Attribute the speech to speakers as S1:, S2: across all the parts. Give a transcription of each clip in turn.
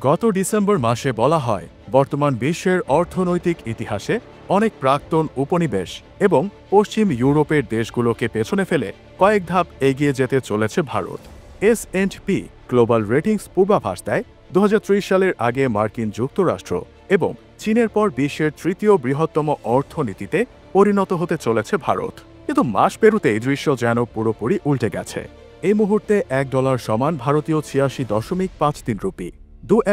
S1: গত ডিসেম্বর মাসে বলা হয় বর্তমান বিশ্বের অর্থনৈতিক ইতিহাসে অনেক প্রাক্তন উপনিবেশ এবং পশ্চিম ইউরোপের দেশগুলোকে পেছনে ফেলে কয়েক ধাপ এগিয়ে যেতে চলেছে ভারত। S&P গ্লোবাল রেটিংস পূর্বাভাস দেয় 2030 সালের আগে মার্কিন যুক্তরাষ্ট্র এবং চীনের পর বিশ্বের তৃতীয় বৃহত্তম অর্থনীতিতে পরিণত হতে চলেছে ভারত। কিন্তু মাস পেরুতে এই দৃশ্য যেন পুরোপুরি উল্টে গেছে। এই মুহূর্তে $1 সমান ভারতীয় 86.53 রুপি।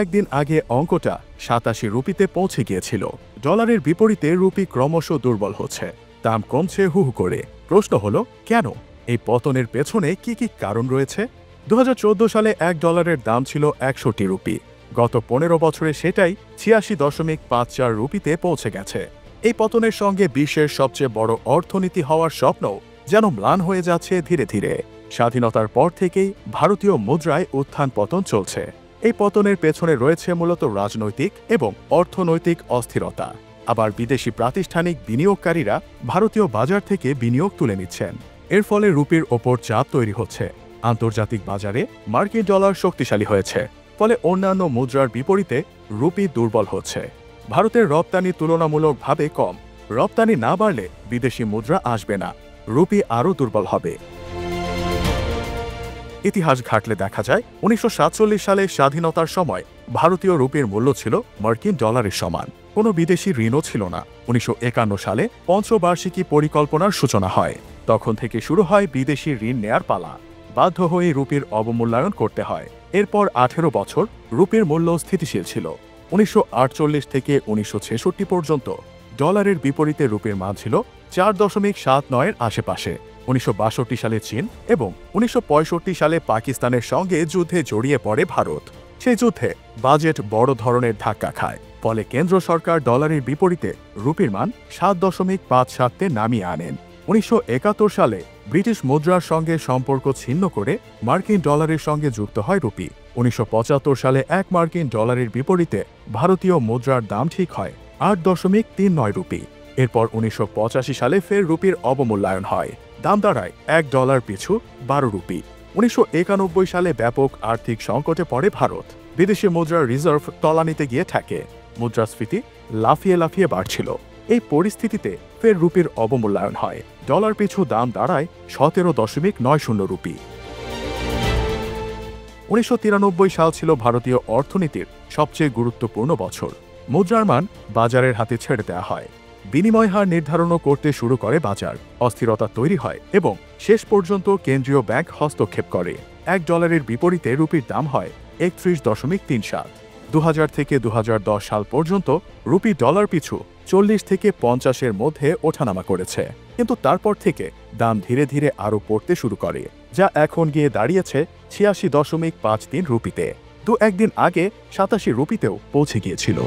S1: একদিন আগে অঙ্কটা 87 রুপিতে পৌঁছে গিয়েছিল। ডলারের বিপরীতে রুপি ক্রমশ দুর্বল হচ্ছে, দাম কমছে হু হু করে। প্রশ্ন হলো কেন? এই পতনের পেছনে কি কি কারণ রয়েছে? 2014 সালে $1 দাম ছিল 61 রুপি। গত 15 বছরে সেটাই 86.54 রুপিতে পৌঁছে গেছে। এই পতনের সঙ্গে বিশ্বের সবচেয়ে বড় অর্থনীতি হওয়ার স্বপ্নও যেন ম্লান হয়ে যাচ্ছে ধীরে ধীরে। স্বাধীনতার পর থেকেই ভারতীয় মুদ্রায় উত্থান পতন চলছে। এই পতনের পেছনে রয়েছে মূলত রাজনৈতিক এবং অর্থনৈতিক অস্থিরতা। আবার বিদেশি প্রাতিষ্ঠানিক বিনিয়োগকারীরা ভারতীয় বাজার থেকে বিনিয়োগ তুলে নিচ্ছেন। এর ফলে রুপির ওপর চাপ তৈরি হচ্ছে। আন্তর্জাতিক বাজারে মার্কিন ডলার শক্তিশালী হয়েছে, ফলে অন্যান্য মুদ্রার বিপরীতে রুপি দুর্বল হচ্ছে। ভারতের রপ্তানি তুলনামূলকভাবে কম। রপ্তানি না বাড়লে বিদেশি মুদ্রা আসবে না, রুপি আরও দুর্বল হবে। ইতিহাস ঘাটলে দেখা যায় 1947 সালে স্বাধীনতার সময় ভারতীয় রুপির মূল্য ছিল মার্কিন ডলারের সমান। কোনো বিদেশি ঋণও ছিল না। 1951 সালে পঞ্চবার্ষিকী পরিকল্পনার সূচনা হয়। তখন থেকে শুরু হয় বিদেশি ঋণ নেয়ার পালা। বাধ্য হয়ে রুপির অবমূল্যায়ন করতে হয়। এরপর 18 বছর রুপির মূল্য স্থিতিশীল ছিল। 1948 থেকে 1966 পর্যন্ত ডলারের বিপরীতে রুপির মান ছিল 4.79 আশেপাশে। 1962 সালে চীন এবং 1965 সালে পাকিস্তানের সঙ্গে যুদ্ধে জড়িয়ে পড়ে ভারত। সেই যুদ্ধে বাজেট বড় ধরনের ধাক্কা খায়, ফলে কেন্দ্র সরকার ডলারের বিপরীতে রুপির মান 7.57-তে নামিয়ে আনেন। 1971 সালে ব্রিটিশ মুদ্রার সঙ্গে সম্পর্ক ছিন্ন করে মার্কিন ডলারের সঙ্গে যুক্ত হয় রুপি। 1975 সালে এক মার্কিন ডলারের বিপরীতে ভারতীয় মুদ্রার দাম ঠিক হয় 8.39 রুপি। এরপর 1985 সালে ফের রুপির অবমূল্যায়ন হয়। দাম দাঁড়ায় $1 পিছু 12 রুপি। 1991 সালে ব্যাপক আর্থিক সংকটে পড়ে ভারত। বিদেশি মুদ্রার রিজার্ভ তলানিতে গিয়ে ঠেকে। মুদ্রাস্ফীতি লাফিয়ে লাফিয়ে বাড়ছিল। এই পরিস্থিতিতে ফের রুপির অবমূল্যায়ন হয়। ডলার পিছু দাম দাঁড়ায় 17.90 রুপি। 1993 সাল ছিল ভারতীয় অর্থনীতির সবচেয়ে গুরুত্বপূর্ণ বছর। মুদ্রার মান বাজারের হাতে ছেড়ে দেওয়া হয়। বিনিময় হার নির্ধারণও করতে শুরু করে বাজার। অস্থিরতা তৈরি হয় এবং শেষ পর্যন্ত কেন্দ্রীয় ব্যাংক হস্তক্ষেপ করে। $1 বিপরীতে রুপির দাম হয় 31.37। 2000 থেকে 2010 সাল পর্যন্ত রুপি ডলার পিছু 40 থেকে 50-এর মধ্যে ওঠানামা করেছে। কিন্তু তারপর থেকে দাম ধীরে ধীরে আরও পড়তে শুরু করে, যা এখন গিয়ে দাঁড়িয়েছে 86.53 রুপিতে। একদিন আগে 87 রুপিতেও পৌঁছে গিয়েছিল।